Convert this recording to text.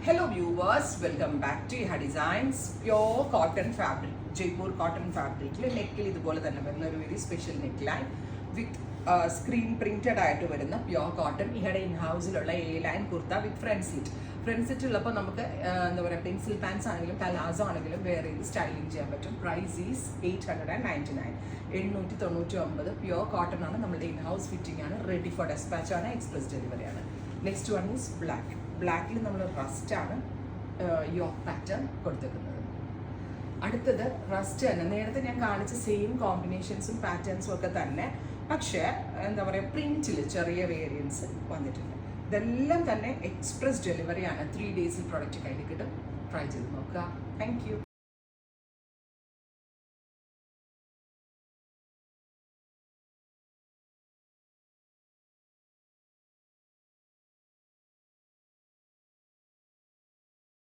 Hello viewers, welcome back to Iha Designs. Pure cotton fabric, Jaipur cotton fabric. നെക്കിൽ ഇതുപോലെ തന്നെ വരുന്ന ഒരു very special neck line with screen printed ആയിട്ട് വരുന്ന പ്യോർ കോട്ടൺ. ഇഹയുടെ ഇൻ ഹൗസിലുള്ള A line kurta with front seat ഉള്ളപ്പോൾ നമുക്ക് എന്താ പറയുക, പെൻസിൽ പാൻസ് ആണെങ്കിലും പലാസോ ആണെങ്കിലും വേറെ ചെയ്ത് സ്റ്റൈലിംഗ് ചെയ്യാൻ പറ്റും. Price is 899, 899. പ്യോർ കോട്ടൺ ആണ്, നമ്മുടെ ഇൻ ഹൗസ് ഫിറ്റിംഗ് ആണ്, റെഡി ഫോർ ഡെസ്പാച്ച് ആണ്, എക്സ്പ്രസ് ഡെലിവറി ആണ്. നെക്സ്റ്റ് വൺ ഈസ് ബ്ലാക്കിൽ നമ്മൾ റസ്റ്റ് ആണ് യോക്ക് പാറ്റേൺ കൊടുത്തിരിക്കുന്നത്. അടുത്തത് റസ്റ്റ് തന്നെ, നേരത്തെ ഞാൻ കാണിച്ച സെയിം കോമ്പിനേഷൻസും പാറ്റേൺസും ഒക്കെ തന്നെ, പക്ഷേ എന്താ പറയുക, പ്രിന്റിൽ ചെറിയ വേരിയൻസ് വന്നിട്ടുണ്ട്. ഇതെല്ലാം തന്നെ എക്സ്പ്രസ് ഡെലിവറി ആണ്. 3 days പ്രൊഡക്റ്റ് കയ്യിൽ കിട്ടും. ട്രൈ ചെയ്ത് നോക്കുക. Thank you.